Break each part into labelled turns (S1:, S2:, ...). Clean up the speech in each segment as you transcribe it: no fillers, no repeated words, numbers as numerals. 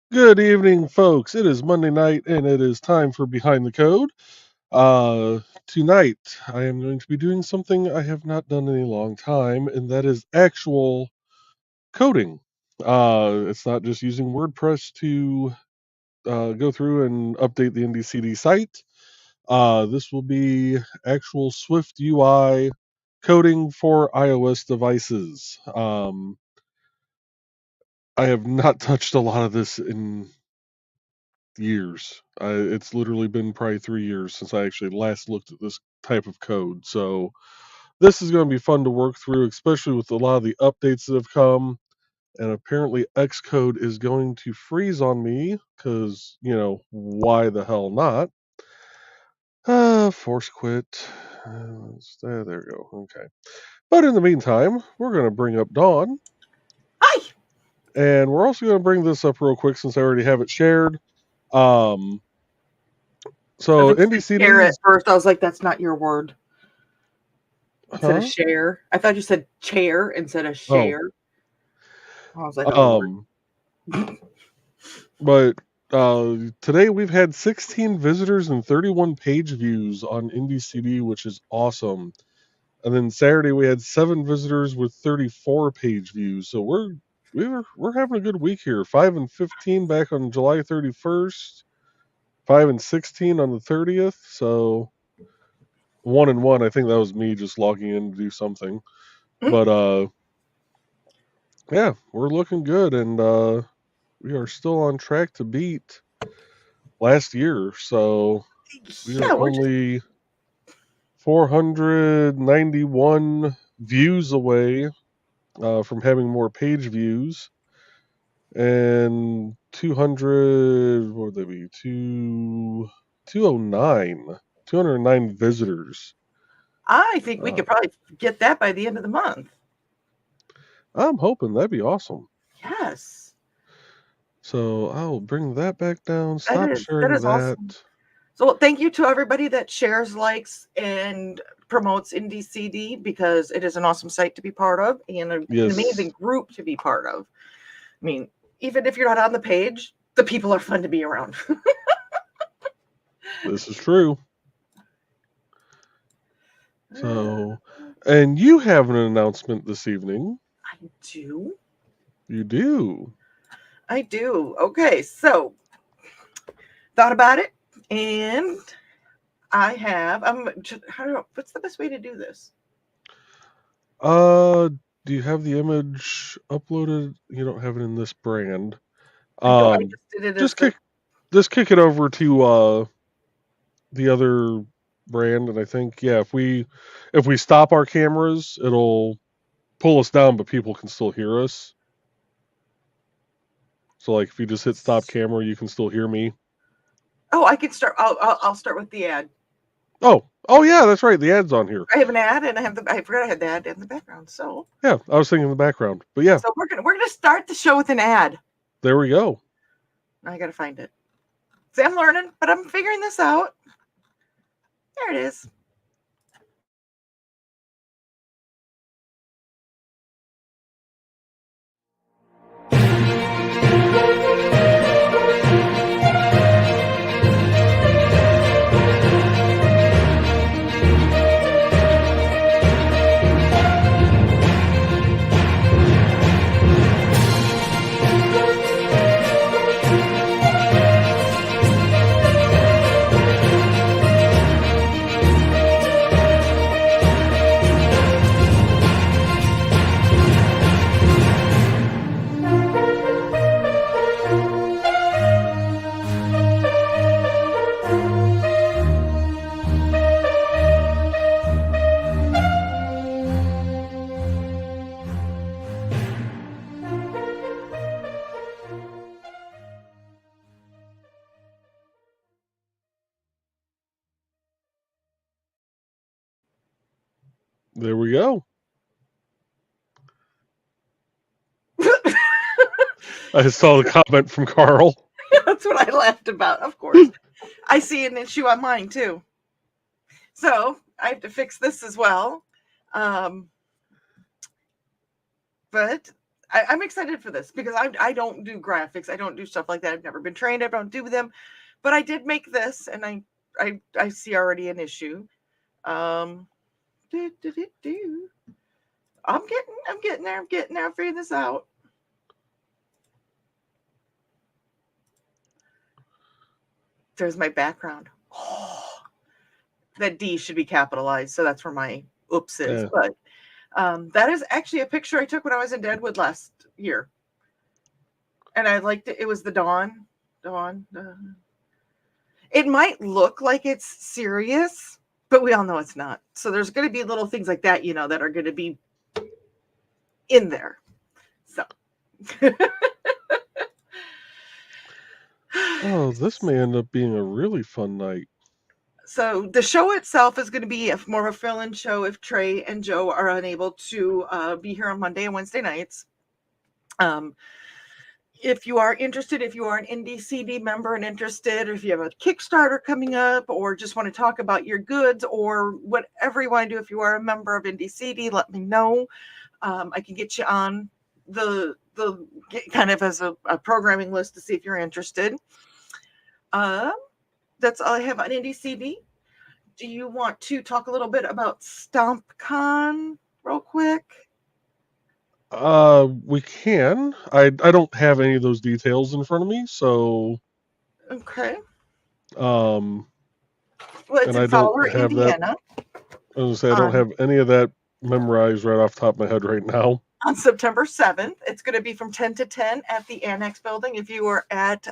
S1: Good evening, folks. It is Monday night, and it is time for Behind the Code. Tonight, I am going to be doing something I have not done in a long time, and that is actual coding. It's not just using WordPress to go through and update the NDCD site. This will be actual Swift UI coding for iOS devices. I have not touched a lot of this in years. It's literally been probably 3 years since I actually last looked at this type of code. So this is going to be fun to work through, especially with a lot of the updates that have come. And apparently Xcode is going to freeze on me because, why the hell not? Force quit. There we go. Okay. But in the meantime, we're going to bring up Dawn.
S2: Hi.
S1: And we're also going to bring this up real quick since I already have it shared. So NDCD
S2: share at first. I was like, "That's not your word." Instead of
S1: Huh?
S2: share, I thought you said chair instead of share. I was like,
S1: but today we've had 16 visitors and 31 page views on NDCD, which is awesome. And then Saturday we had 7 visitors with 34 page views. So we're having a good week here. 5 and 15 back on July 31st. 5 and 16 on the 30th. So 1 and 1. I think that was me just logging in to do something. But yeah, we're looking good, and we are still on track to beat last year. So we are only 491 views away from having more page views, and 200. What would they be? 209 visitors.
S2: I think we could probably get that by the end of the month.
S1: I'm hoping that'd be awesome.
S2: Yes.
S1: So I'll bring that back down. Stop sharing that.
S2: Awesome. So thank you to everybody that shares, likes, and promotes NDCD, because it is an awesome site to be part of and an amazing group to be part of. I mean, even if you're not on the page, the people are fun to be around.
S1: This is true. So, and you have an announcement this evening.
S2: I do.
S1: You do.
S2: I do. Okay, so thought about it, and I have. What's the best way to do this?
S1: Do you have the image uploaded? You don't have it in this brand.
S2: I just did it.
S1: Just kick it over to the other brand, and I think if we stop our cameras, it'll pull us down, but people can still hear us. So like if you just hit stop camera, you can still hear me.
S2: Oh, I can start. I'll start with the ad.
S1: Oh yeah, that's right. The ad's on here.
S2: I have an ad, and I forgot I had the ad in the background. So
S1: yeah, I was thinking in the background, but yeah.
S2: So we're gonna start the show with an ad.
S1: There we go.
S2: I gotta find it. See, I'm learning, but I'm figuring this out. There it is.
S1: There we go. I saw the comment from Carl.
S2: That's what I laughed about, of course. I see an issue on mine too. So I have to fix this as well. But I'm excited for this because I don't do graphics. I don't do stuff like that. I've never been trained. I don't do them. But I did make this, and I see already an issue. I'm getting there. I'm getting there. I'm figuring this out. There's my background. Oh, that D should be capitalized, so that's where my oops is.
S1: Yeah.
S2: But that is actually a picture I took when I was in Deadwood last year, and I liked it. It was the dawn. It might look like it's serious, but we all know it's not. So there's going to be little things like that, that are going to be in there. So.
S1: Oh, this may end up being a really fun night.
S2: So the show itself is going to be more of a fill-in show if Trey and Joe are unable to be here on Monday and Wednesday nights. If you are interested, if you are an Indie CD member and interested, or if you have a Kickstarter coming up, or just want to talk about your goods, or whatever you want to do, if you are a member of Indie CD, let me know. I can get you on the kind of as a programming list to see if you're interested. That's all I have on Indie CD. Do you want to talk a little bit about StompCon real quick?
S1: We can. I don't have any of those details in front of me, so
S2: Okay.
S1: Well,
S2: it's
S1: and
S2: in
S1: I don't
S2: Fowler,
S1: have
S2: Indiana.
S1: that. I was gonna say I don't have any of that memorized right off the top of my head right now.
S2: On September 7th, it's going to be from 10 to 10 at the Annex building. If you are at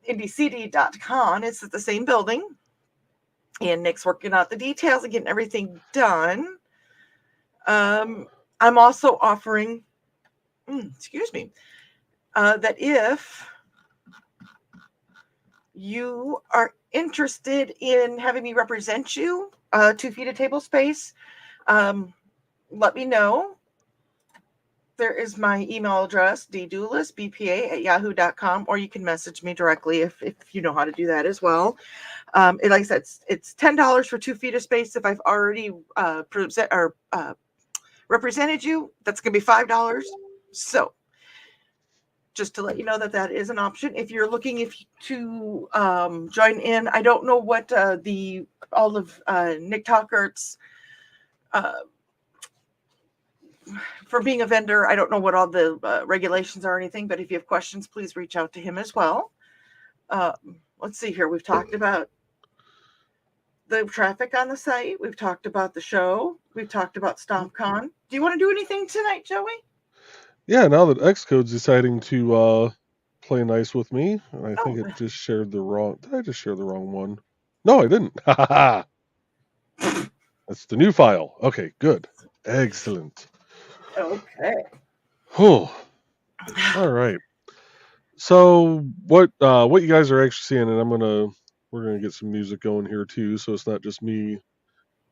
S2: indiecd.com, it's at the same building. And Nick's working out the details and getting everything done. I'm also offering, that if you are interested in having me represent you 2 feet of table space, let me know. There is my email address, ddoulisbpa@yahoo.com, or you can message me directly if you know how to do that as well. Like I said, it's $10 for 2 feet of space. If I've already represented you, that's going to be $5. So just to let you know that is an option. If you're looking to join in, I don't know what all of Nick Talkert's for being a vendor, I don't know what all the regulations are or anything, but if you have questions, please reach out to him as well. Let's see here. We've talked about the traffic on the site. We've talked about the show. We've talked about StompCon. Do you want to do anything tonight, Joey?
S1: Yeah, now that Xcode's deciding to play nice with me, and I think it just shared the wrong. Did I just share the wrong one? No, I didn't. Ha ha ha. That's the new file. Okay, good. Excellent.
S2: Okay.
S1: Oh. All right. So what you guys are actually seeing, and we're gonna get some music going here too, so it's not just me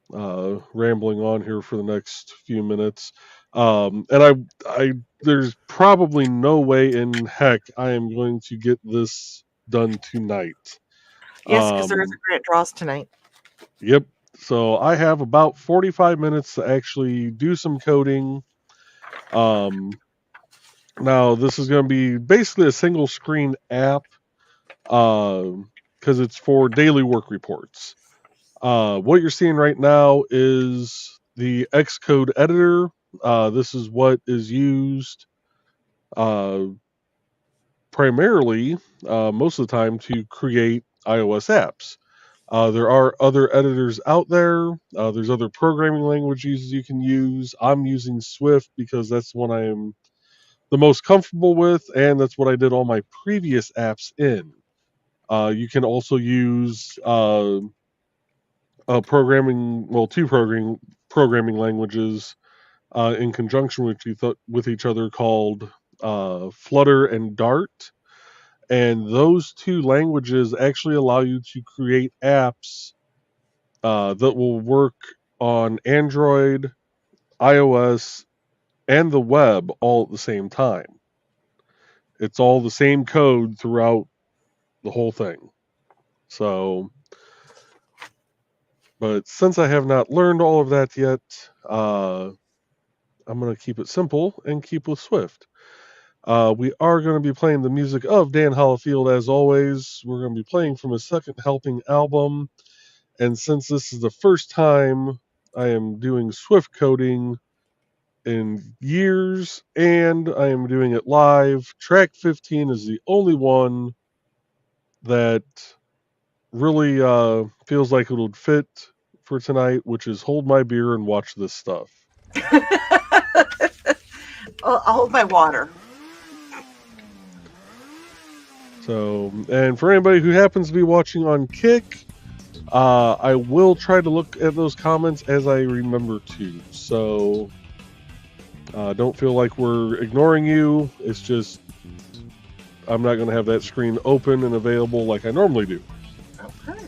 S1: rambling on here for the next few minutes. And I there's probably no way in heck I am going to get this done tonight.
S2: Yes, because there is a grant draws tonight.
S1: Yep. So I have about 45 minutes to actually do some coding. Now this is going to be basically a single screen app because it's for daily work reports. What you're seeing right now is the Xcode editor. This is what is used uh, primarily, most of the time, to create iOS apps. There are other editors out there. There's other programming languages you can use. I'm using Swift because that's one I am the most comfortable with, and that's what I did all my previous apps in. You can also use two programming languages in conjunction with each other called Flutter and Dart. And those two languages actually allow you to create apps that will work on Android, iOS, and the web all at the same time. It's all the same code throughout the whole thing. So, but since I have not learned all of that yet, I'm going to keep it simple and keep with Swift. We are going to be playing the music of Dan Hollifield as always. We're going to be playing from his second helping album. And since this is the first time I am doing Swift coding in years and I am doing it live, track 15 is the only one that really feels like it would fit for tonight, which is Hold My Beer and Watch This Stuff.
S2: I'll hold my water.
S1: So, and for anybody who happens to be watching on Kick, I will try to look at those comments as I remember to. So, don't feel like we're ignoring you. It's just I'm not going to have that screen open and available like I normally do.
S2: Okay.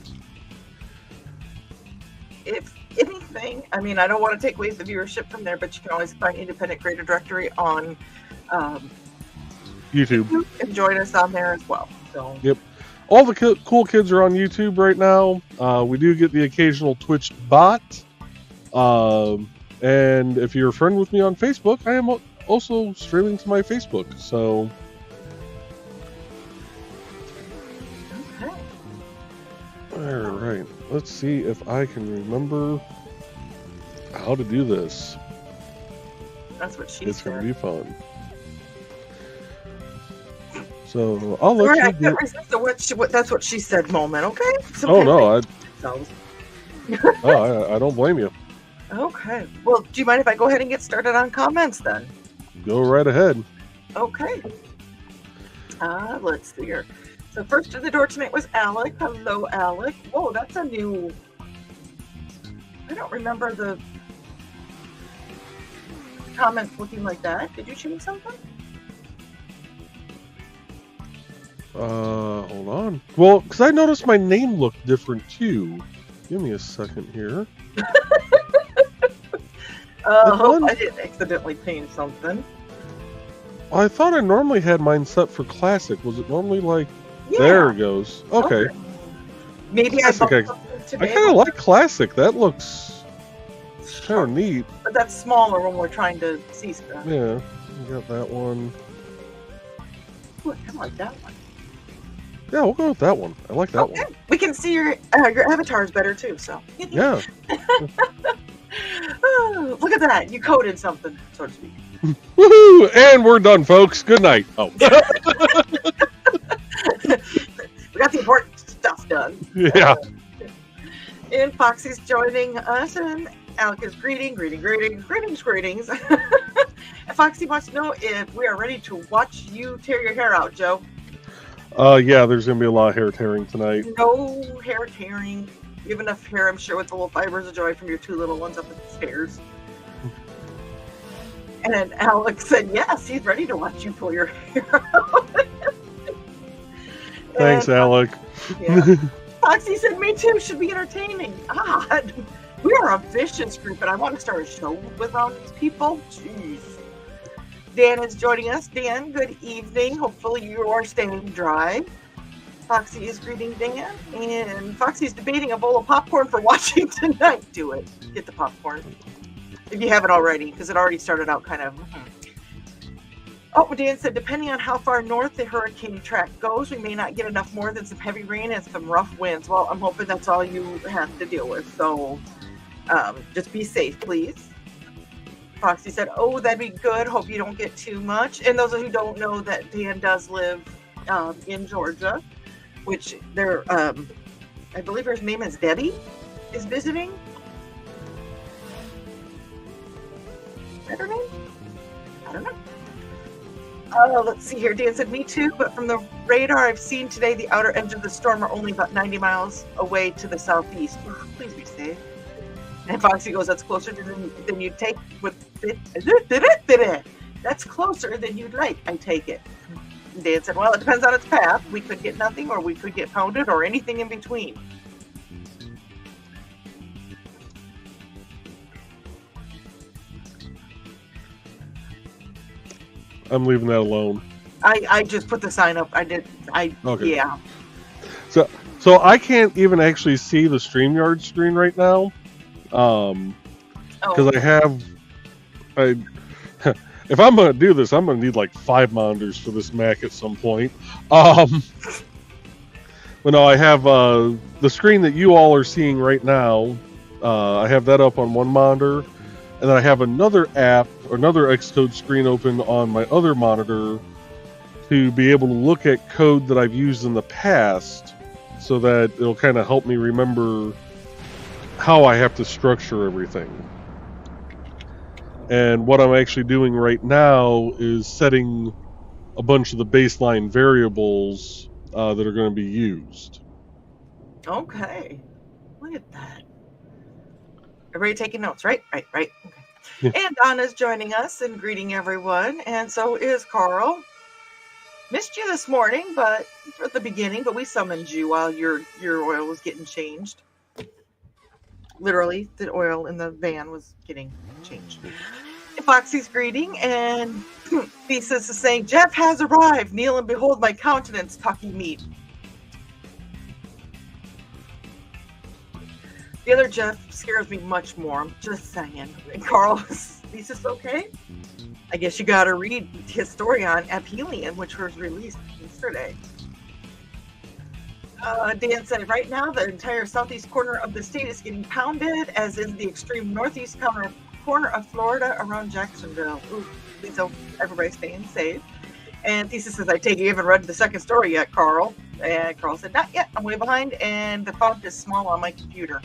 S2: If anything, I mean, I don't want to take away the viewership from there, but you can always find Independent Creator Directory on
S1: YouTube
S2: and join us on there as well. So.
S1: Yep. All the cool kids are on YouTube right now. We do get the occasional Twitch bot. And if you're a friend with me on Facebook, I am also streaming to my Facebook. So.
S2: Okay.
S1: All right. Let's see if I can remember how to do this.
S2: That's what she
S1: It's
S2: said.
S1: going to be fun. So I'll let you get...
S2: That's what she said moment, okay?
S1: Sometimes I don't blame you.
S2: Okay. Well, do you mind if I go ahead and get started on comments then?
S1: Go right ahead.
S2: Okay. Let's see here. So first to the door tonight was Alec. Hello, Alec. Whoa, that's a new... I don't remember the comments looking like that. Did you change something?
S1: Hold on. Well, because I noticed my name looked different too. Give me a second here.
S2: Hope I didn't accidentally change something.
S1: I thought I normally had mine set for classic. Was it normally like... Yeah. There it goes. Okay.
S2: Maybe
S1: classic, I kind of like classic. That looks kind of neat.
S2: But that's smaller when we're trying to see stuff.
S1: Yeah. You got that one.
S2: Ooh, I like that one.
S1: Yeah, we'll go with that one. I like that one.
S2: We can see your avatars better too, so.
S1: Yeah.
S2: Oh, look at that. You coded something, so to speak.
S1: Woohoo! And we're done, folks. Good night. Oh.
S2: We got the important stuff done.
S1: Yeah.
S2: And Foxy's joining us, and Alec is greetings. And Foxy wants to know if we are ready to watch you tear your hair out, Joe.
S1: Yeah, there's going to be a lot of hair tearing tonight.
S2: No hair tearing. You have enough hair, I'm sure, with the little fibers of joy from your two little ones up the stairs. And Alex said, yes, he's ready to watch you pull your hair out.
S1: Thanks, Alec.
S2: Yeah. Foxy said, me too, should be entertaining. God, we are a vicious group, and I want to start a show with all these people. Jeez. Dan is joining us. Dan, good evening. Hopefully you are staying dry. Foxy is greeting Dan, and Foxy's debating a bowl of popcorn for watching tonight. Do it. Get the popcorn. If you haven't already, because it already started out kind of... Oh, Dan said, depending on how far north the hurricane track goes, we may not get enough more than some heavy rain and some rough winds. Well, I'm hoping that's all you have to deal with. So just be safe, please. Foxy said, oh, that'd be good. Hope you don't get too much. And those of you who don't know, that Dan does live in Georgia, which they're, I believe her name is Debbie, is visiting. Is that her name? I don't know. Let's see here. Dan said, me too, but from the radar I've seen today, the outer edge of the storm are only about 90 miles away to the southeast. Please be safe. And Foxy goes, that's closer than you'd take with it. That's closer than you'd like, I take it. And Dan said, well, it depends on its path. We could get nothing, or we could get pounded, or anything in between.
S1: I'm leaving that alone.
S2: I just put the sign up. Okay. Yeah.
S1: So I can't even actually see the StreamYard screen right now. Because if I'm gonna do this, I'm gonna need like 5 monitors for this Mac at some point. But no, I have the screen that you all are seeing right now. I have that up on one monitor, and then I have another app or another Xcode screen open on my other monitor to be able to look at code that I've used in the past, so that it'll kind of help me remember how I have to structure everything. And what I'm actually doing right now is setting a bunch of the baseline variables that are going to be used.
S2: Okay. Look at that. Everybody taking notes, right? Right. Okay. Yeah. And Donna's joining us and greeting everyone. And so is Carl. Missed you this morning, but at the beginning, but we summoned you while your oil was getting changed. Literally, the oil in the van was getting changed. And Foxy's greeting, and Thesis is saying, Jeff has arrived. Kneel and behold my countenance, talking meat. The other Jeff scares me much more. I'm just saying. And Carl, is Thesis okay? I guess you got to read his story on Aphelion, which was released yesterday. Dan said, right now, the entire southeast corner of the state is getting pounded, as is the extreme northeast corner of Florida around Jacksonville. Ooh, please hope everybody's staying safe. And Thesis says, I take it you haven't read the second story yet, Carl. And Carl said, not yet. I'm way behind, and the font is small on my computer.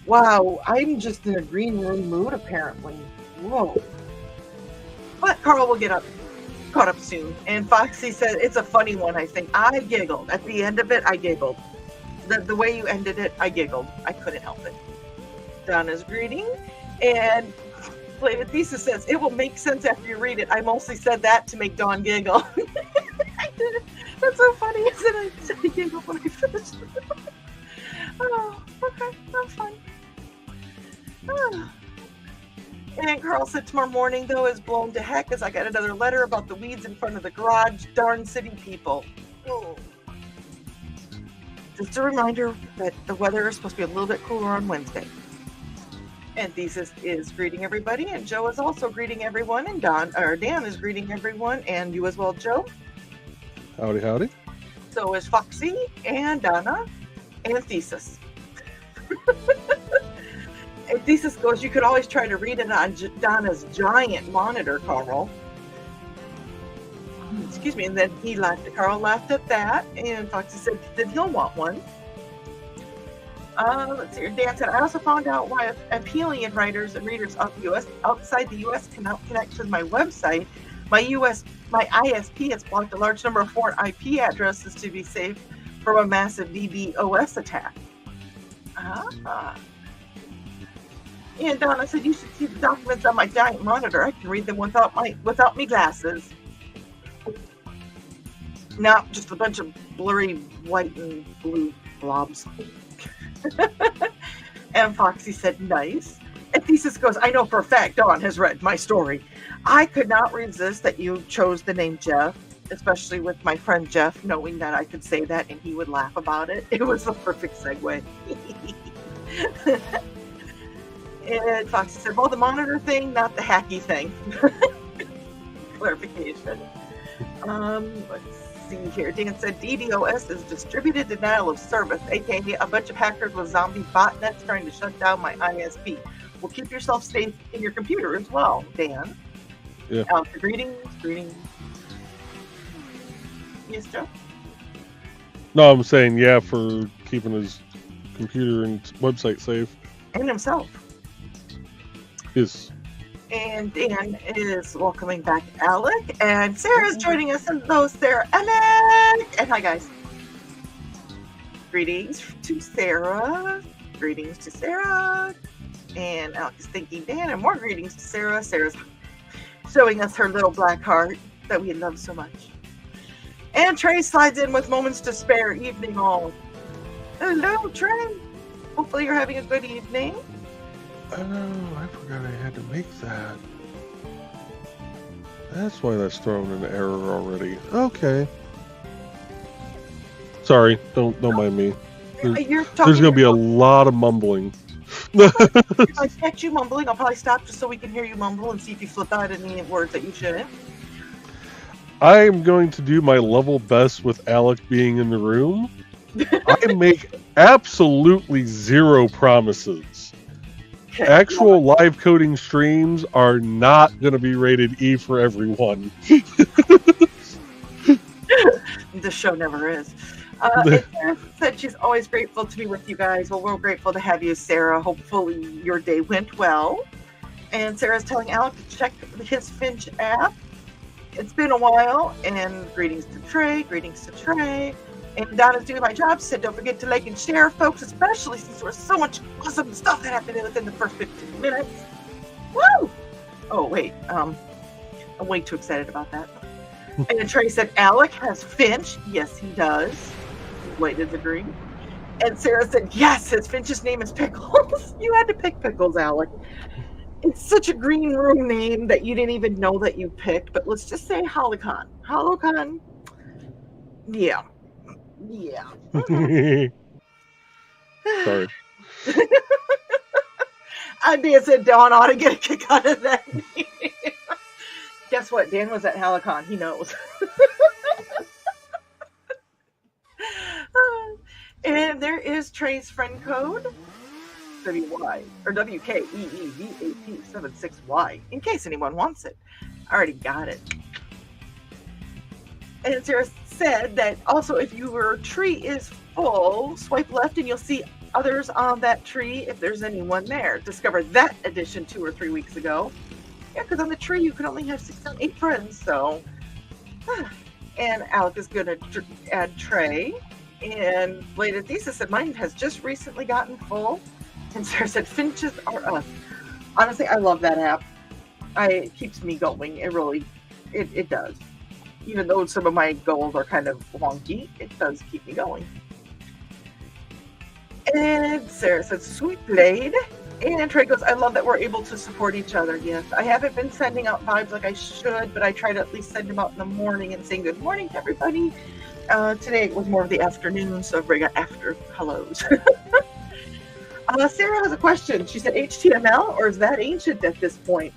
S2: Wow, I'm just in a green room mood, apparently. Whoa. But Carl will get caught up soon. And Foxy said, it's a funny one, I think. I giggled. At the end of it, I giggled. The way you ended it, I giggled. I couldn't help it. Donna's greeting. And Flavor Thesis says, it will make sense after you read it. I mostly said that to make Dawn giggle. I did it. That's so funny, isn't it? I said I giggled when I finished it. Oh, okay. That's fine. Oh. And Carl said, tomorrow morning, though, is blown to heck as I got another letter about the weeds in front of the garage. Darn city people. Oh. Just a reminder that the weather is supposed to be a little bit cooler on Wednesday. And Thesis is greeting everybody, and Joe is also greeting everyone, and Dan is greeting everyone, and you as well, Joe.
S1: Howdy, howdy.
S2: So is Foxy, and Donna, and Thesis. And Thesis goes, you could always try to read it on Donna's giant monitor, Carl. Excuse me. And then he laughed. Carl laughed at that. And Foxy said that he'll want one. Let's see. Dan said, I also found out why Aphelion writers and readers outside the U.S. cannot connect to my website. My ISP has blocked a large number of foreign IP addresses to be safe from a massive DDoS attack. And Donna said, you should see the documents on my giant monitor. I can read them without me glasses. No, just a bunch of blurry white and blue blobs. And Foxy said, nice. And Thesis goes, I know for a fact Dawn has read my story. I could not resist that you chose the name Jeff. especially with my friend Jeff, knowing that I could say that and he would laugh about it. It was the perfect segue. And Foxy said, well, the monitor thing, not the hacky thing. Clarification. Let's see here. Dan said DDoS is distributed denial of service, aka a bunch of hackers with zombie botnets trying to shut down my ISP. Well, keep yourself safe in your computer as well, Dan.
S1: Yeah.
S2: Greetings. Yes, Joe?
S1: No, I'm saying, yeah, for keeping his computer and website safe.
S2: And himself.
S1: Yes.
S2: And Dan is welcoming back Alec. And Sarah's joining us. Hello, Sarah. Alec! And hi, guys. Greetings to Sarah. Greetings to Sarah. And Alec is thanking Dan. And more greetings to Sarah. Sarah's showing us her little black heart that we love so much. And Trey slides in with moments to spare. Evening all. Hello, Trey. Hopefully you're having a good evening.
S1: Oh, I forgot I had to make that. That's why that's thrown an error already. Okay. Sorry, don't mind me. There's going to be a lot of mumbling.
S2: If I catch you mumbling, I'll probably stop just so we can hear you mumble and see if you flip out any words that you shouldn't.
S1: I am going to do my level best with Alec being in the room. I make absolutely zero promises.
S2: Okay.
S1: Actual live coding streams are not going to be rated E for everyone.
S2: The show never is. And Sarah said she's always grateful to be with you guys. Well, we're grateful to have you, Sarah. Hopefully your day went well. And Sarah's telling Alec to check his Finch app. It's been a while. And greetings to Trey. And Donna's doing my job. She said, don't forget to like and share, folks, especially since there was so much awesome stuff that happened within the first 15 minutes. Woo! Oh, wait. I'm way too excited about that. And Trey said, Alec has Finch. Yes, he does. Wait, is agree. And Sarah said, yes, his Finch's name is Pickles. You had to pick Pickles, Alec. It's such a green room name that you didn't even know that you picked, but let's just say Holocon. Holocon. Yeah.
S1: Sorry.
S2: Idea said Dawn ought to get a kick out of that. Guess what? Dan was at Halcon. He knows. And there is Trey's friend code. WY or WKEEVAP76Y in case anyone wants it. I already got it. And Sarah said that also if your tree is full, swipe left and you'll see others on that tree if there's anyone there. Discovered that edition 2 or 3 weeks ago. Yeah, because on the tree you can only have 6 or 8 friends, so. And Alec is going to add Trey. And Lady Thesis said mine has just recently gotten full. And Sarah said Finches are us. Honestly, I love that app. It keeps me going. It really, it does. Even though some of my goals are kind of wonky, it does keep me going. And Sarah said, sweet blade. And Trey goes, I love that we're able to support each other. Yes, I haven't been sending out vibes like I should, but I try to at least send them out in the morning and saying good morning to everybody. Today it was more of the afternoon, so everybody got after hellos. Sarah has a question. She said HTML, or is that ancient at this point?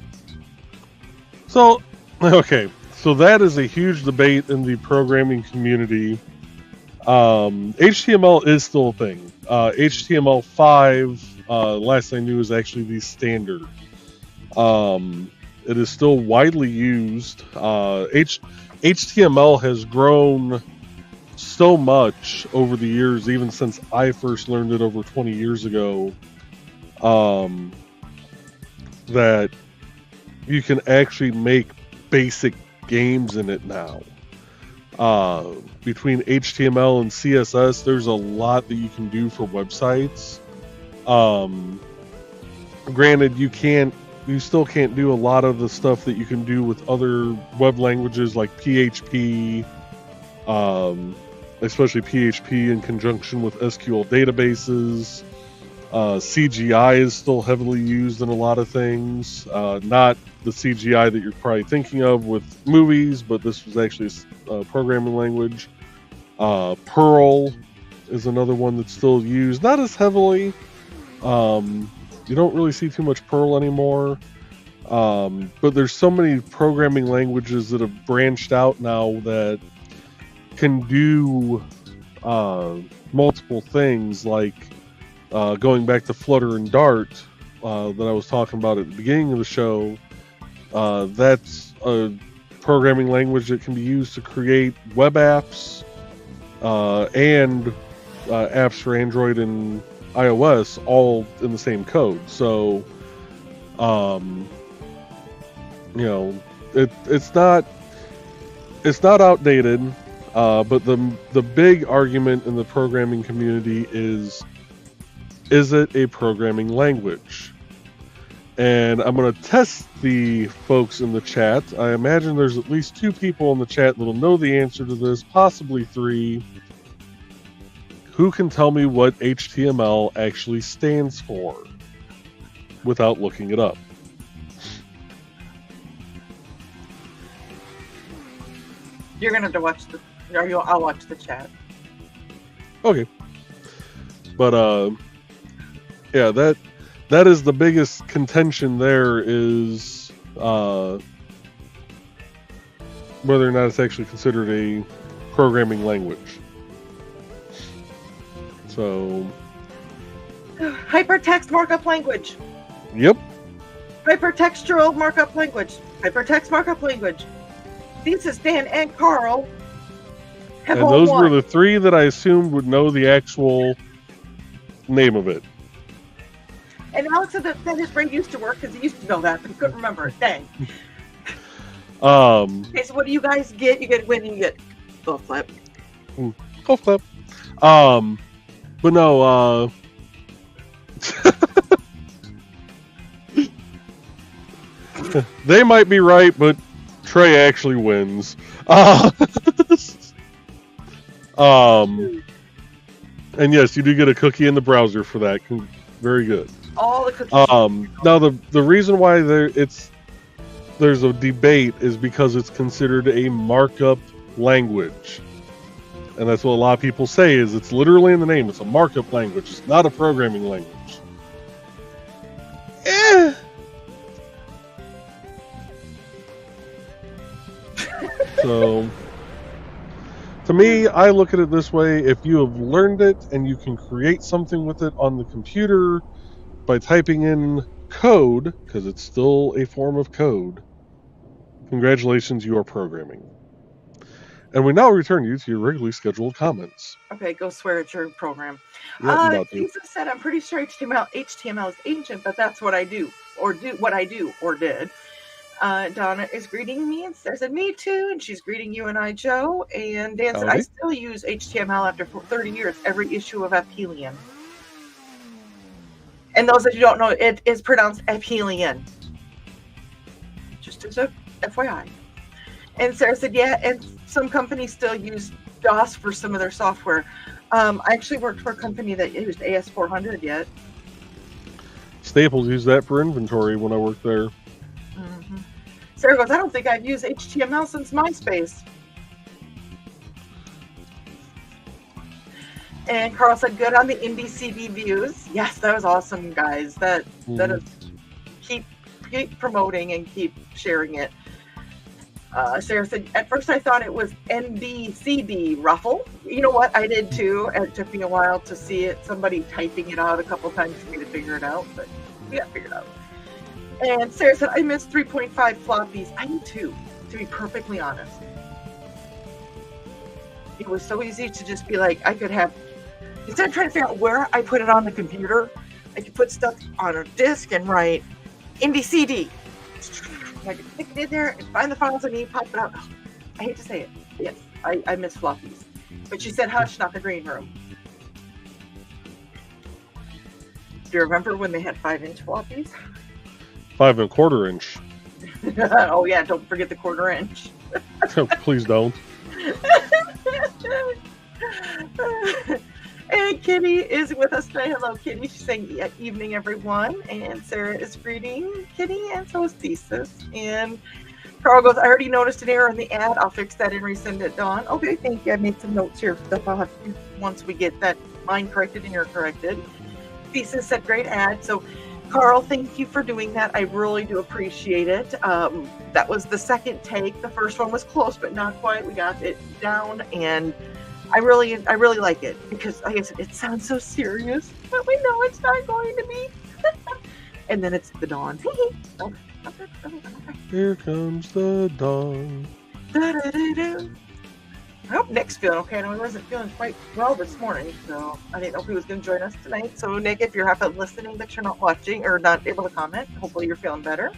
S1: So, okay. So that is a huge debate in the programming community. HTML is still a thing. HTML5, last I knew, is actually the standard. It is still widely used. HTML has grown so much over the years, even since I first learned it over 20 years ago, that you can actually make basic games in it now. Between HTML and CSS, there's a lot that you can do for websites. Granted, you still can't do a lot of the stuff that you can do with other web languages like PHP, especially PHP in conjunction with SQL databases. CGI is still heavily used in a lot of things. Not the CGI that you're probably thinking of with movies, but this was actually a programming language. Perl is another one that's still used, not as heavily. You don't really see too much Perl anymore. But there's so many programming languages that have branched out now that can do multiple things, like going back to Flutter and Dart that I was talking about at the beginning of the show. That's a programming language that can be used to create web apps and apps for Android and iOS all in the same code. So, it's not outdated. But the big argument in the programming community is it a programming language? And I'm going to test the folks in the chat. I imagine there's at least 2 people in the chat that'll know the answer to this, possibly 3. Who can tell me what HTML actually stands for without looking it up?
S2: You're going to have to watch I'll watch the chat.
S1: Okay. But, yeah, that is the biggest contention there, is whether or not it's actually considered a programming language. So,
S2: hypertext markup language.
S1: Yep.
S2: Hypertextual markup language. Hypertext markup language. Thesis, Dan, and Carl have
S1: and those were the 3 that I assumed would know the actual name of it.
S2: And Alex said that his brain used to work because he used to know that, but he couldn't remember it. Dang. Okay, so what do you guys get? You get when you get full flip.
S1: Full flip. But no, they might be right, but Trey actually wins. And yes, you do get a cookie in the browser for that. Very good.
S2: All the cookies.
S1: Now the reason why there's a debate is because it's considered a markup language. And that's what a lot of people say, is it's literally in the name. It's a markup language. It's not a programming language. So, to me, I look at it this way. If you have learned it and you can create something with it on the computer by typing in code, because it's still a form of code, congratulations, you are programming. And we now return you to your regularly scheduled comments.
S2: Okay, go swear at your program.
S1: Yep,
S2: Lisa said, I'm pretty sure HTML is ancient, but that's what I do or did. Donna is greeting me and said, me too. And she's greeting you and I, Joe. And Dan said, I still use HTML after 30 years, every issue of Aphelion. And those of you who don't know, it is pronounced Aphelion. Just as a FYI. And Sarah said, yeah, and some companies still use DOS for some of their software. I actually worked for a company that used AS400 yet.
S1: Staples used that for inventory when I worked there.
S2: Mm-hmm. Sarah goes, I don't think I've used HTML since MySpace. And Carl said, good on the indie CD views. Yes, that was awesome, guys. That is, keep promoting and keep sharing it. Sarah said, at first I thought it was NDCD Ruffle. You know what? I did too. And it took me a while to see it. Somebody typing it out a couple times for me to figure it out, but we got it figured out. And Sarah said, I miss 3.5 floppies. I do too, to be perfectly honest. It was so easy to just be like, I could have, instead of trying to figure out where I put it on the computer, I could put stuff on a disk and write NDCD. I could stick it in there and find the files I need, pop it out. Oh, I hate to say it. Yes, I miss floppies. But she said, hush, not the green room. Do you remember when they had 5-inch floppies?
S1: 5 1/4 inch.
S2: Oh, yeah, don't forget the 1/4 inch.
S1: Please don't.
S2: And Kitty is with us today. Hello, Kitty. She's saying evening, everyone. And Sarah is greeting Kitty, and so is Thesis. And Carl goes, I already noticed an error in the ad. I'll fix that and resend it, Dawn. Okay, thank you. I made some notes here. Stuff I'll have to do once we get that mine corrected and you're corrected. Thesis said great ad. So, Carl, thank you for doing that. I really do appreciate it. That was the second take. The first one was close, but not quite. We got it down, and I really like it because, like I said, it sounds so serious, but we know it's not going to be. And then it's the dawn.
S1: Here comes the dawn.
S2: I hope Nick's feeling okay. I know he wasn't feeling quite well this morning, so I didn't know if he was going to join us tonight. So, Nick, if you're half listening but you're not watching or not able to comment, hopefully you're feeling better.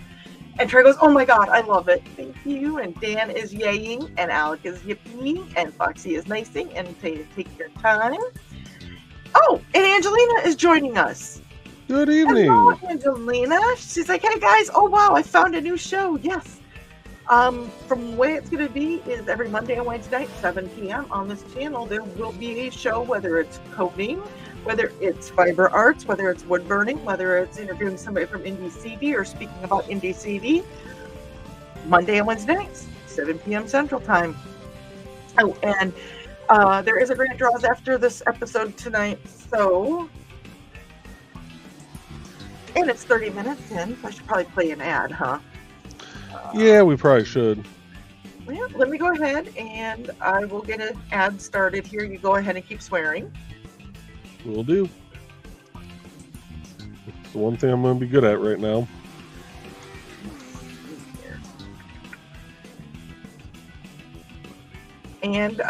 S2: And Trey goes, oh my God, I love it. Thank you. And Dan is yaying, and Alec is yipping, and Foxy is nicing, and saying take your time. Oh, and Angelina is joining us.
S1: Good evening.
S2: Hello, Angelina. She's like, hey guys, oh wow, I found a new show. Yes. From the way it's going to be is every Monday and Wednesday night, 7 p.m. on this channel, there will be a show, whether it's coding, whether it's fiber arts, whether it's wood burning, whether it's interviewing somebody from Indie CD or speaking about Indie CD. Monday and Wednesday nights, 7 p.m. Central Time. Oh, and there is a grant draws after this episode tonight, so... And it's 30 minutes in. I should probably play an ad, huh?
S1: Yeah, we probably should.
S2: Well, let me go ahead and I will get an ad started here. You go ahead and keep swearing.
S1: Will do. It's the one thing I'm going to be good at right now.
S2: And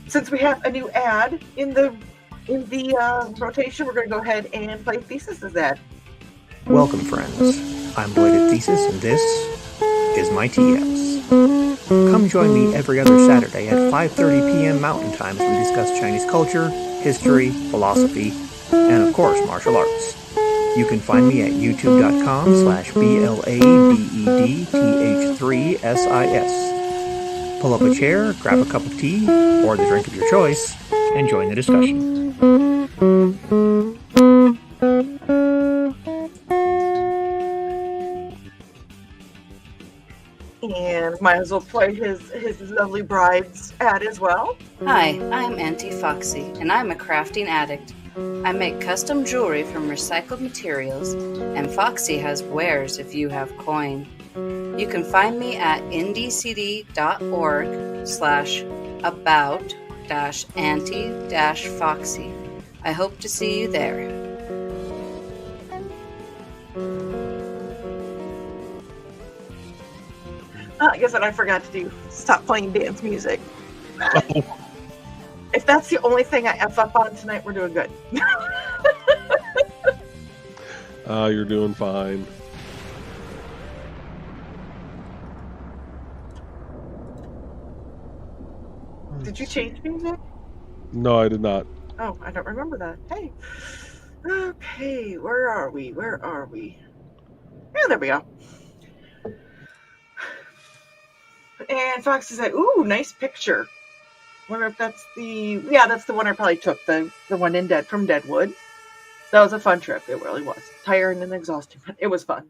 S2: since we have a new ad in the rotation, we're going to go ahead and play Thesis' ad.
S3: Welcome, friends. I'm Belated Thesis, and this is my TS. Come join me every other Saturday at 5:30 p.m. Mountain Time as we discuss Chinese culture, history, philosophy, and of course, martial arts. You can find me at youtube.com/BLADEDTH3SIS. Pull up a chair, grab a cup of tea, or the drink of your choice, and join the discussion.
S2: And might as well play his lovely bride's ad as well.
S4: Hi, I'm Auntie Foxy, and I'm a crafting addict. I make custom jewelry from recycled materials, and Foxy has wares if you have coin. You can find me at indiecd.org/about-auntie-foxy. I hope to see you there.
S2: I guess what I forgot to do, stop playing dance music. If that's the only thing I F up on tonight, we're doing good.
S1: You're doing fine.
S2: Did you change music?
S1: No, I did not.
S2: Oh, I don't remember that. Hey. Okay, where are we? Yeah, there we go. And Foxy said, ooh, nice picture. Wonder if that's that's the one I probably took, the one from Deadwood. That was a fun trip. It really was. Tiring and exhausting, but it was fun.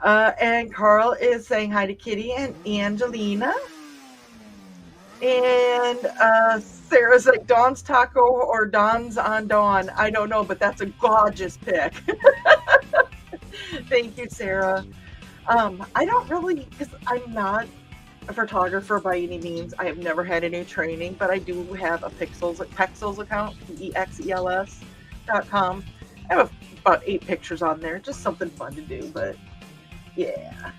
S2: And Carl is saying hi to Kitty and Angelina. And Sarah's like, Dawn's Taco or Dawn's on Dawn. I don't know, but that's a gorgeous pic. Thank you, Sarah. I don't really, because I'm not a photographer by any means. I have never had any training, but I do have a Pexels account, PEXELS.com. I have about 8 pictures on there, just something fun to do, but yeah.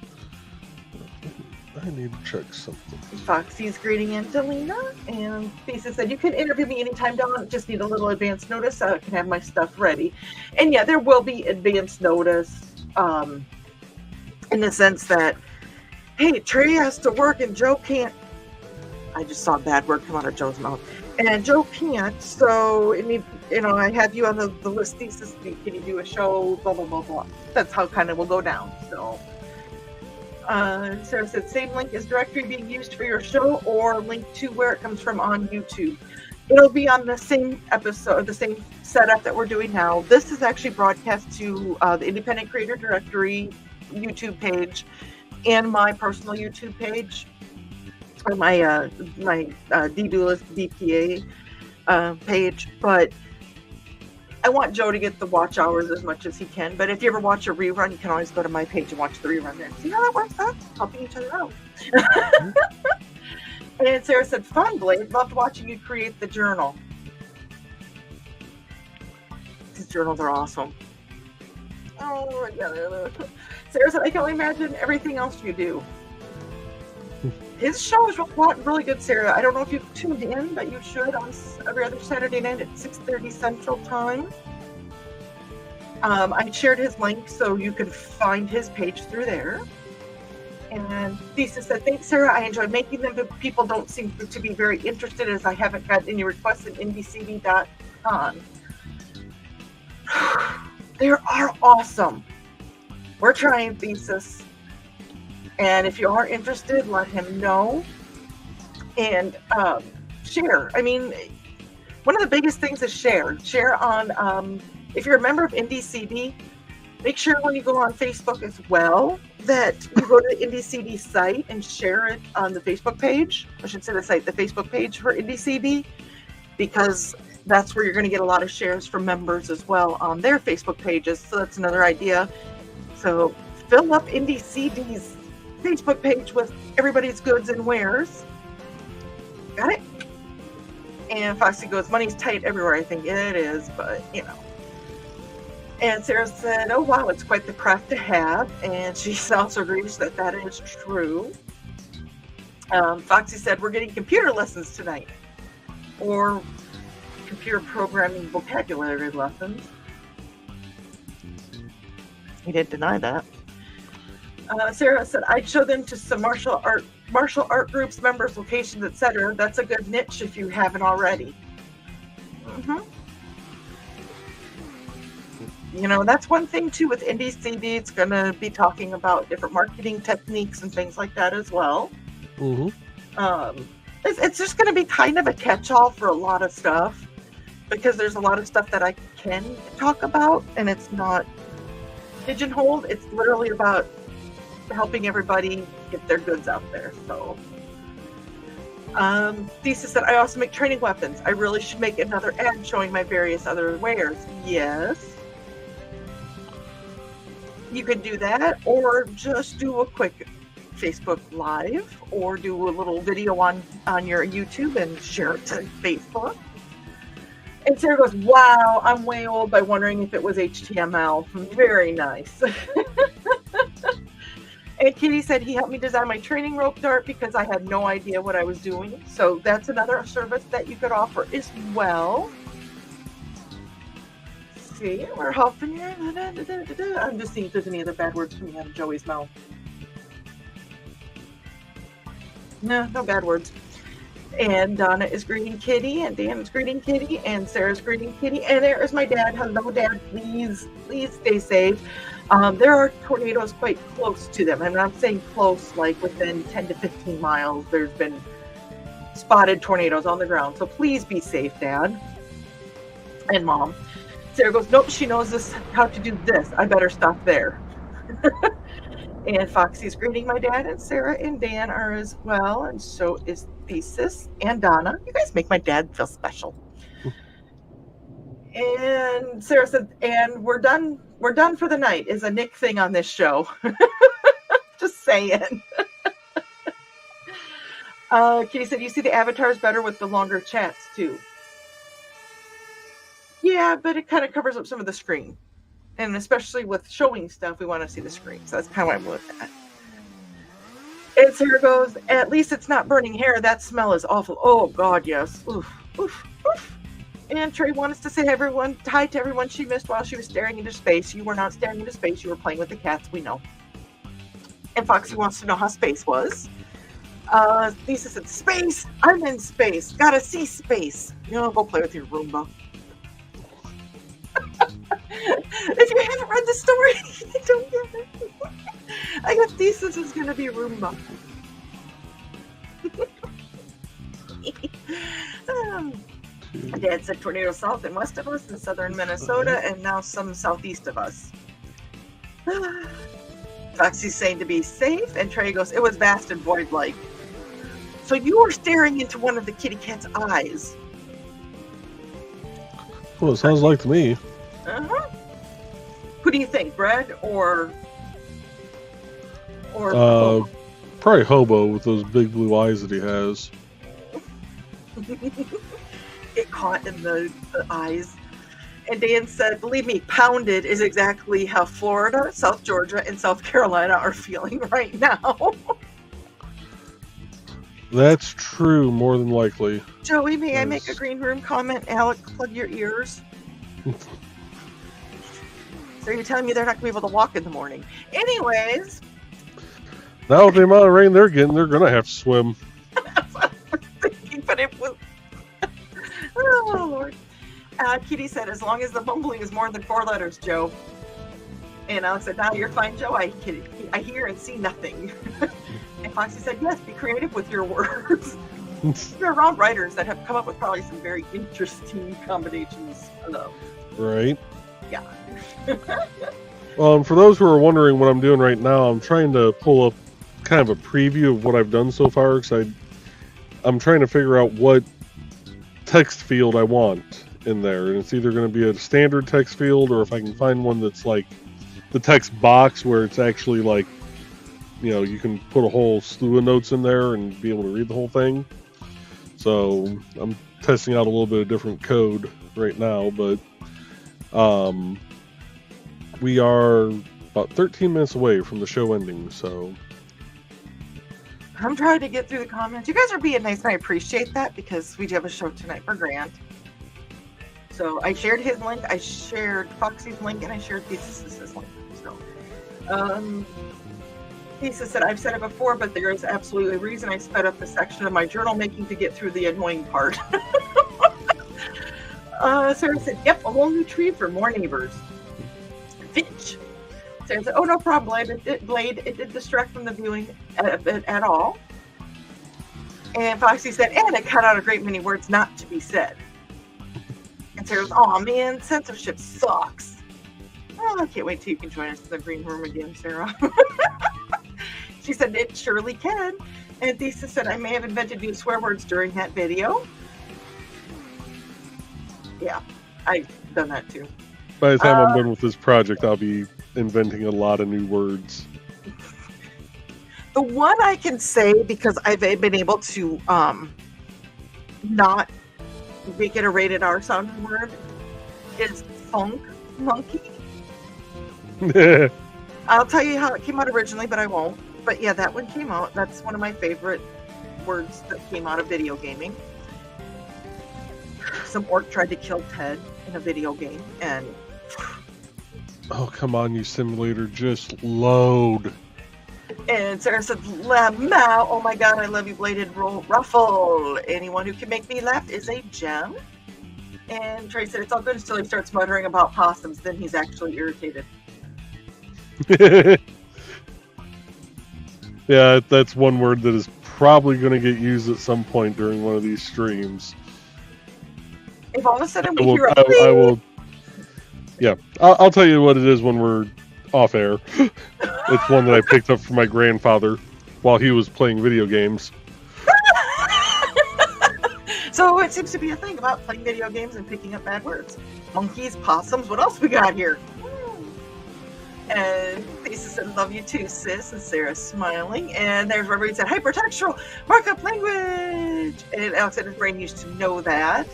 S1: I need to check something.
S2: Foxy's greeting Angelina, and Thesis said, you can interview me anytime, Dawn, just need a little advance notice so I can have my stuff ready. And yeah, there will be advance notice, in the sense that, hey, Trey has to work and Joe can't. I just saw a bad word come out of Joe's mouth. And Joe can't, so I have you on the list, Thesis. Can you do a show? Blah, blah, blah, blah. That's how kind of will go down. So, Sarah said, same link is directory being used for your show or link to where it comes from on YouTube. It'll be on the same episode, the same setup that we're doing now. This is actually broadcast to the Independent Creator Directory YouTube page and my personal YouTube page, or my D-Doolist DPA page. But I want Joe to get the watch hours as much as he can. But if you ever watch a rerun, you can always go to my page and watch the rerun there. See how that works out? Helping each other out. And Sarah said, fun, Blade. Loved watching you create the journal. These journals are awesome. Oh, my God. Sarah said, I can only imagine everything else you do. His show is really good, Sarah. I don't know if you've tuned in, but you should on every other Saturday night at 6:30 Central Time. I shared his link so you can find his page through there. And Thesis said, thanks, Sarah. I enjoy making them, but people don't seem to be very interested as I haven't got any requests at indiecd.com. They are awesome. We're trying, Thesis. And if you are interested, let him know. And share. I mean, one of the biggest things is share. Share on, if you're a member of IndieCD, make sure when you go on Facebook as well, that you go to the IndieCD site and share it on the Facebook page. I should say the Facebook page for IndieCD, because that's where you're going to get a lot of shares from members as well on their Facebook pages. So that's another idea. So fill up IndieCD's Facebook page with everybody's goods and wares. Got it? And Foxy goes, money's tight everywhere. I think it is, but you know. And Sarah said, oh, wow, it's quite the craft to have. And she also agrees that that is true. Foxy said, we're getting computer lessons tonight. Or computer programming vocabulary lessons. He didn't deny that. Sarah said, I'd show them to some martial art groups, members, locations, etc. That's a good niche if you haven't already. Mm-hmm. You know, that's one thing too with IndieCD. It's going to be talking about different marketing techniques and things like that as well. Mm-hmm. It's just going to be kind of a catch-all for a lot of stuff, because there's a lot of stuff that I can talk about, and it's not pigeonholed. It's literally about helping everybody get their goods out there. So, Thesis said, I also make training weapons. I really should make another ad showing my various other wares. Yes. You could do that, or just do a quick Facebook Live, or do a little video on your YouTube and share it to Facebook. And Sarah goes, wow, I'm way old by wondering if it was HTML. Very nice. And Kitty said he helped me design my training rope dart because I had no idea what I was doing. So that's another service that you could offer as well. See, we're helping you. I'm just seeing if there's any other bad words coming out of Joey's mouth. No bad words. And Donna is greeting Kitty, and Dan is greeting Kitty, and Sarah's greeting Kitty. And there is my dad. Hello, Dad. Please stay safe. There are tornadoes quite close to them. And I'm saying close, like within 10 to 15 miles. There's been spotted tornadoes on the ground. So please be safe, Dad and Mom. Sarah goes, nope, she knows how to do this. I better stop there. And Foxy's greeting my dad, and Sarah and Dan are as well, and so is Thesis and Donna. You guys make my dad feel special. And Sarah said, and we're done for the night is a Nick thing on this show. Just saying. Kitty said, you see the avatars better with the longer chats too. Yeah, but it kind of covers up some of the screen. And especially with showing stuff, we want to see the screen. So that's kind of what I'm with that. And Sarah goes, at least it's not burning hair. That smell is awful. Oh, God, yes. Oof, oof, oof. And Trey wants to say hi to everyone she missed while she was staring into space. You were not staring into space. You were playing with the cats. We know. And Foxy wants to know how space was. Lisa said, space? I'm in space. Gotta see space. Go play with your Roomba. If you haven't read the story, you don't get it. I got Thesis is going to be Roomba. Dad said tornado south and west of us in southern Minnesota, and now some southeast of us. Foxy's saying to be safe, and Trey goes, it was vast and void-like. So you were staring into one of the kitty cat's eyes.
S1: Well, it sounds like to me.
S2: Uh-huh. Who do you think, Brad or
S1: Probably Hobo with those big blue eyes that he has.
S2: Get caught in the eyes? And Dan said, believe me, pounded is exactly how Florida, South Georgia, and South Carolina are feeling right now. That's
S1: true, more than likely.
S2: Joey, may I make a green room comment? Alec, plug your ears. So you're telling me they're not going to be able to walk in the morning. Anyways.
S1: Now with the amount of rain they're getting, they're going to have to swim.
S2: That's what I was thinking, but it was... Oh, Lord. Kitty said, as long as the mumbling is more than 4 letters, Joe. And Alex said, now you're fine, Joe. I hear and see nothing. And Foxy said, yes, be creative with your words. You're around writers that have come up with probably some very interesting combinations.
S1: Right.
S2: Yeah.
S1: For those who are wondering what I'm doing right now, I'm trying to pull up kind of a preview of what I've done so far, because I'm trying to figure out what text field I want in there, and it's either going to be a standard text field, or if I can find one that's like the text box where it's actually like, you can put a whole slew of notes in there and be able to read the whole thing. So I'm testing out a little bit of different code right now, but we are about 13 minutes away from the show ending, so
S2: I'm trying to get through the comments. You guys are being nice, and I appreciate that, because we do have a show tonight for Grant. So I shared his link, I shared Foxy's link, and I shared Thesis' link. So, Thesis said, I've said it before, but there is absolutely a reason I sped up the section of my journal making to get through the annoying part. Sarah said, yep, a whole new tree for more neighbors. Finch. Sarah said, oh, no problem, Blade. It did distract from the viewing at all. And Foxy said, and it cut out a great many words not to be said. And Sarah was, oh man, censorship sucks. Oh, I can't wait till you can join us in the green room again, Sarah. She said, it surely can. And Thesis said, I may have invented new swear words during that video. Yeah, I've done that too.
S1: By the time I'm done with this project, I'll be inventing a lot of new words.
S2: The one I can say, because I've been able to not make it a rated R sounding word, is funk monkey. I'll tell you how it came out originally, but I won't. But yeah, that one came out. That's one of my favorite words that came out of video gaming. Some orc tried to kill Ted in a video game, and
S1: oh, come on, you simulator, just load.
S2: And Sarah said, Lamau, oh my god, I love you, Bladed Ruffle. Anyone who can make me laugh is a gem. And Trey said, it's all good until he starts muttering about possums, then he's actually irritated.
S1: Yeah, that's one word that is probably going to get used at some point during one of these streams.
S2: If all of a sudden we hear a
S1: I will. Yeah, I'll tell you what it is when we're off air. It's one that I picked up from my grandfather while he was playing video games.
S2: So it seems to be a thing about playing video games and picking up bad words. Monkeys, possums, what else we got here? And Lisa said, love you too, sis. And Sarah's smiling. And there's where he said, hypertextual markup language. And Alex said his brain used to know that.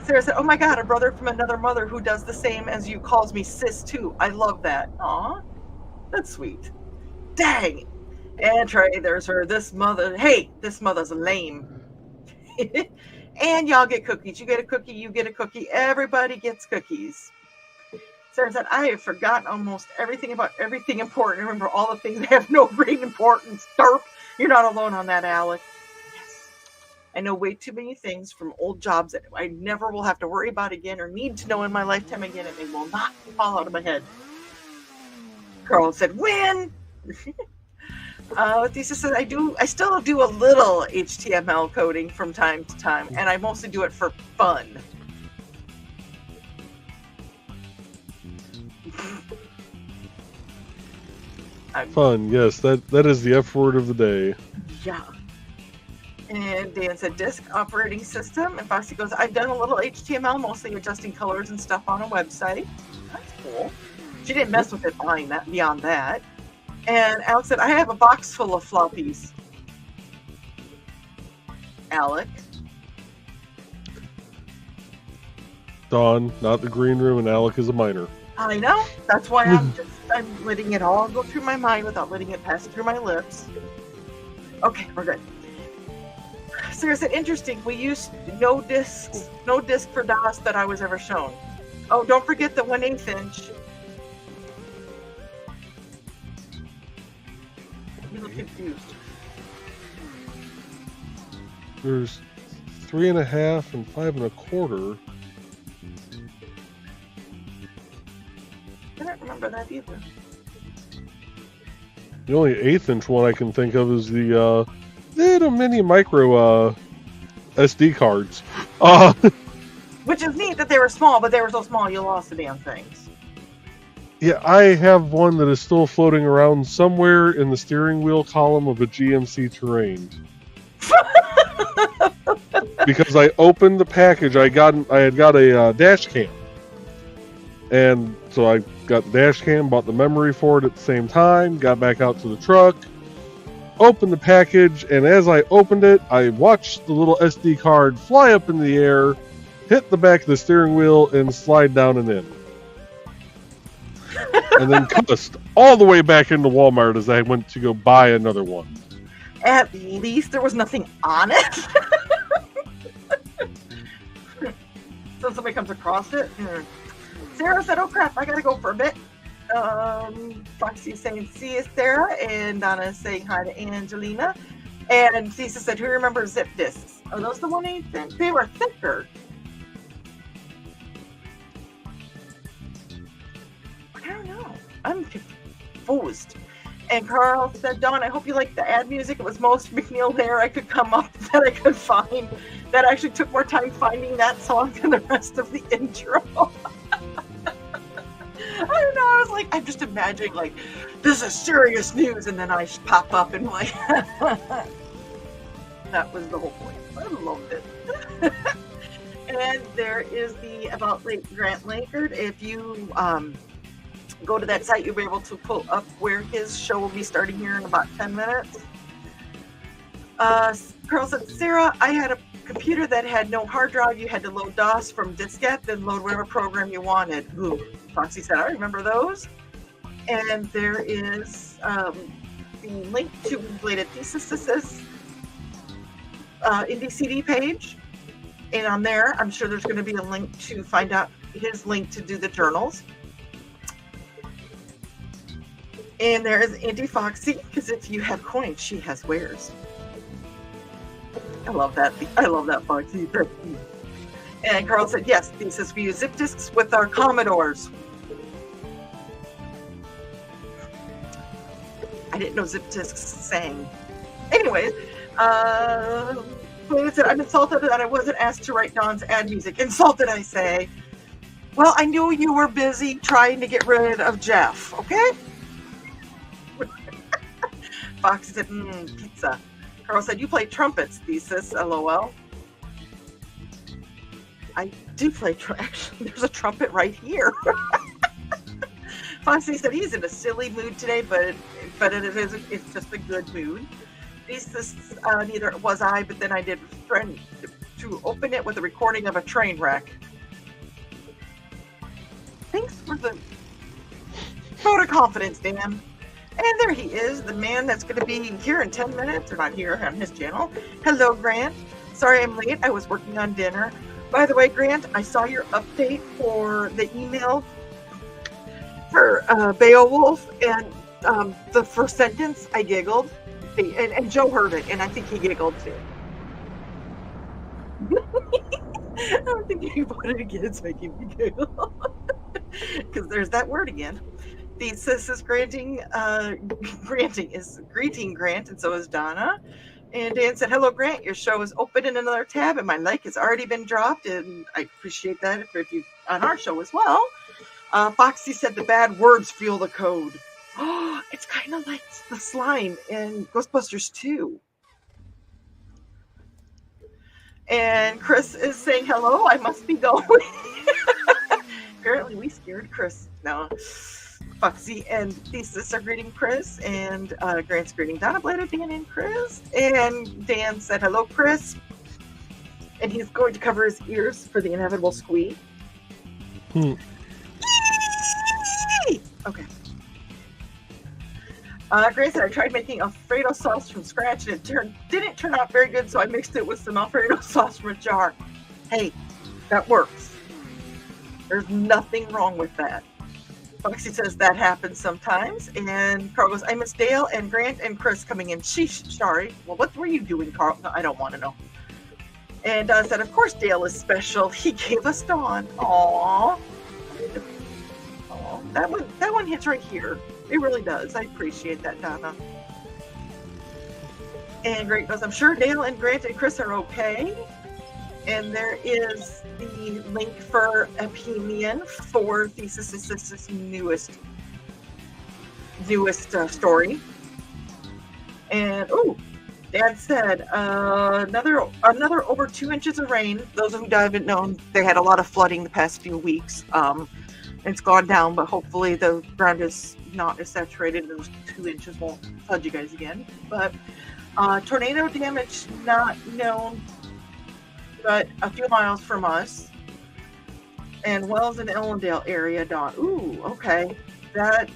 S2: Sarah said, oh my god, a brother from another mother who does the same as you calls me sis too. I love that. Aw, that's sweet. Dang. And Trey, there's her, this mother. Hey, this mother's lame. And y'all get cookies. You get a cookie, you get a cookie. Everybody gets cookies. Sarah said, I have forgotten almost everything about everything important. Remember all the things that have no great importance. Derp. You're not alone on that, Alec. Yes. I know way too many things from old jobs that I never will have to worry about again or need to know in my lifetime again, and they will not fall out of my head. Carl said, win! Thesis says I still do a little HTML coding from time to time, and I mostly do it for fun.
S1: Fun, yes, that is the F word of the day.
S2: Yeah. And Dan said disk operating system, and Foxy goes, I've done a little HTML, mostly adjusting colors and stuff on a website. That's cool. She didn't mess with it beyond that. And Alex said, I have a box full of floppies. Alec.
S1: Dawn, not the green room, and Alec is a minor.
S2: I know. That's why I'm letting it all go through my mind without letting it pass through my lips. Okay, we're good. Sarah said, interesting. We used no disk for DOS that I was ever shown. Oh, don't forget the 1/8 inch. You look confused.
S1: There's 3.5 and 5 1/4.
S2: I don't remember that either.
S1: The only 1/8 inch one I can think of is the little mini micro SD cards.
S2: Which is neat that they were small, but they were so small you lost the damn things.
S1: Yeah, I have one that is still floating around somewhere in the steering wheel column of a GMC Terrain. Because I opened the package, I had got a dash cam, and so I got the dash cam, bought the memory for it at the same time, got back out to the truck, opened the package, and as I opened it, I watched the little SD card fly up in the air, hit the back of the steering wheel, and slide down and in. And then cussed all the way back into Walmart as I went to go buy another one.
S2: At least there was nothing on it. So somebody comes across it. Sarah said, oh crap, I gotta go for a bit. Foxy's saying, see you, Sarah. And Donna's saying hi to Angelina. And Cisa said, who remembers zip discs? Are those the 1/8 inch? They were thicker. I don't know. I'm confused. And Carl said, Dawn, I hope you like the ad music. It was most McNeil there I could come up that I could find. That actually took more time finding that song than the rest of the intro. I don't know. I was like, I'm just imagining, like, this is serious news. And then I pop up and like, that was the whole point. I loved it. And there is the About Grant Lakard. If you go to that site, you'll be able to pull up where his show will be starting here in about 10 minutes. Carl said, Sarah, I had a computer that had no hard drive. You had to load DOS from diskette, then load whatever program you wanted. Ooh. Foxy said, I remember those. And there is the link to Related Thesis' Indie CD page. And on there, I'm sure there's going to be a link to find out his link to do the journals. And there is Auntie Foxy, because if you have coins, she has wares. I love that. I love that, Foxy. And Carl said, yes, Thesis, we use zip disks with our Commodores. I didn't know zip disks sang. Anyways, said, I'm insulted that I wasn't asked to write Dawn's ad music. Insulted, I say. Well, I knew you were busy trying to get rid of Jeff, okay? Fox said, pizza. Carl said, you play trumpets, Thesis, LOL. I do play actually, there's a trumpet right here. Foxy said he's in a silly mood today, but it's just a good mood. Thesis, neither was I, but then I did friend to open it with a recording of a train wreck. Thanks for the vote of confidence, Dan. And there he is, the man that's going to be here in 10 minutes, or not here on his channel. Hello, Grant. Sorry I'm late. I was working on dinner. By the way, Grant, I saw your update for the email for Beowulf, and the first sentence, I giggled. And Joe heard it, and I think he giggled too. I don't think you can put it again. It's making me giggle. Because there's that word again. Thesis is greeting Grant, and so is Donna. And Dan said, "Hello, Grant. Your show is open in another tab, and my like has already been dropped, and I appreciate that if you on our show as well." Foxy said, "The bad words fuel the code." Oh, it's kind of like the slime in Ghostbusters 2. And Chris is saying, "Hello, I must be going." Apparently, we scared Chris. No. Foxy and Thesis are greeting Chris, and Grant's greeting Donna, Blader, Dan, and Chris. And Dan said, "Hello, Chris." And he's going to cover his ears for the inevitable squeak. Okay. Grant said, "I tried making Alfredo sauce from scratch, and it didn't turn out very good, so I mixed it with some Alfredo sauce from a jar." Hey, that works. There's nothing wrong with that. Foxy says that happens sometimes. And Carl goes, "I miss Dale and Grant and Chris coming in." Sheesh, sorry. Well, what were you doing, Carl? No, I don't want to know. And said, "Of course Dale is special. He gave us Dawn." Aww. That one hits right here. It really does. I appreciate that, Donna. And Grant goes, "I'm sure Dale and Grant and Chris are okay." And there is the link for Opinion for Thesis' newest story. And Dad said another over 2 inches of rain. Those who haven't known, they had a lot of flooding the past few weeks. It's gone down, but hopefully the ground is not as saturated. Those 2 inches won't flood you guys again. But tornado damage not known, but a few miles from us. And Wells and Ellendale area, Don. Ooh, okay. That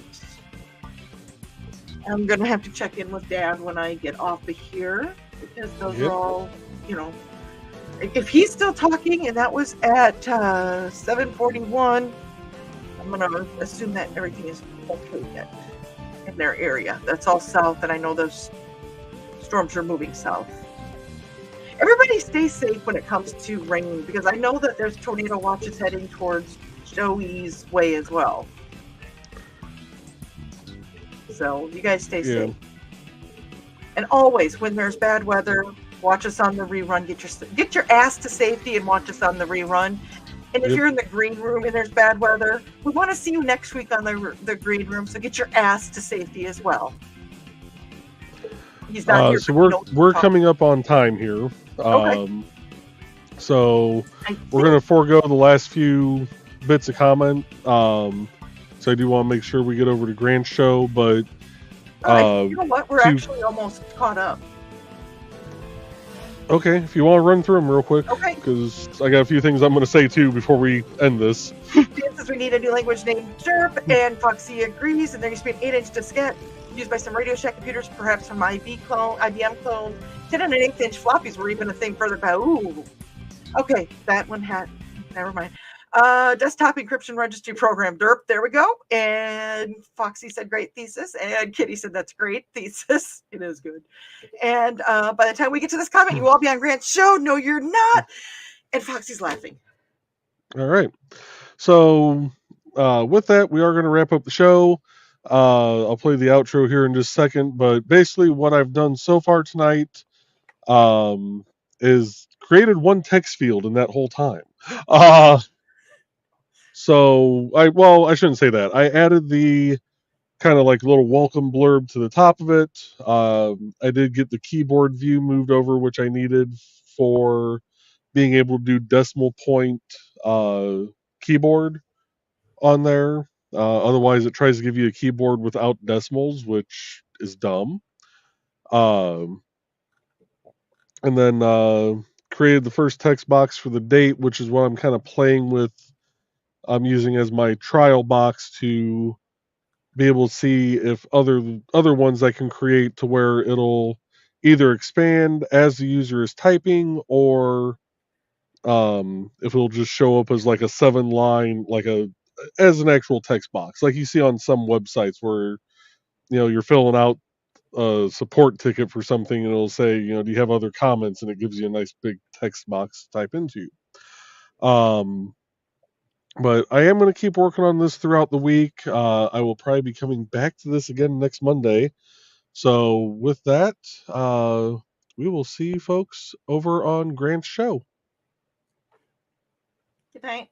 S2: I'm gonna have to check in with Dad when I get off of here, because those are all, if he's still talking, and that was at 7:41, I'm gonna assume that everything is okay yet in their area. That's all south, and I know those storms are moving south. Everybody stay safe when it comes to rain, because I know that there's tornado watches heading towards Joey's way as well. So you guys stay safe. And always, when there's bad weather, watch us on the rerun. Get your ass to safety and watch us on the rerun. And if you're in the green room and there's bad weather, we want to see you next week on the green room. So get your ass to safety as well. He's not here,
S1: so we're coming up on time here.
S2: Okay.
S1: So we're going to forego the last few bits of comment. So I do want to make sure we get over to Grant's show, but
S2: you know what? We're actually almost caught up.
S1: Okay, if you want to run through them real quick.
S2: Okay.
S1: Because I got a few things I'm going to say too before we end this.
S2: Dan says we need a new language named Chirp, and Foxy agrees, and there used to be an 8-inch diskette used by some Radio Shack computers, perhaps from IBM clone. 10 and an 1/8-inch floppies were even a thing further back. Ooh. Okay, that one had, never mind. Desktop encryption registry program, derp, there we go. And Foxy said great thesis, and Kitty said that's great thesis. It is good. And by the time we get to this comment, you will all be on Grant's show. No, you're not. And Foxy's laughing.
S1: All right. So with that, we are going to wrap up the show. I'll play the outro here in just a second, but basically what I've done so far tonight is created one text field in that whole time. So I shouldn't say that. I added the kind of like little welcome blurb to the top of it. I did get the keyboard view moved over, which I needed for being able to do decimal point keyboard on there. Otherwise, it tries to give you a keyboard without decimals, which is dumb. And then created the first text box for the date, which is what I'm kind of playing with. I'm using as my trial box to be able to see if other ones I can create to where it'll either expand as the user is typing, or if it'll just show up as like a 7-line, as an actual text box, like you see on some websites where you're filling out a support ticket for something and it'll say, do you have other comments, and it gives you a nice big text box to type into. But I am going to keep working on this throughout the week. I will probably be coming back to this again next Monday. So with that, we will see you folks over on Grant's show.
S2: Good night.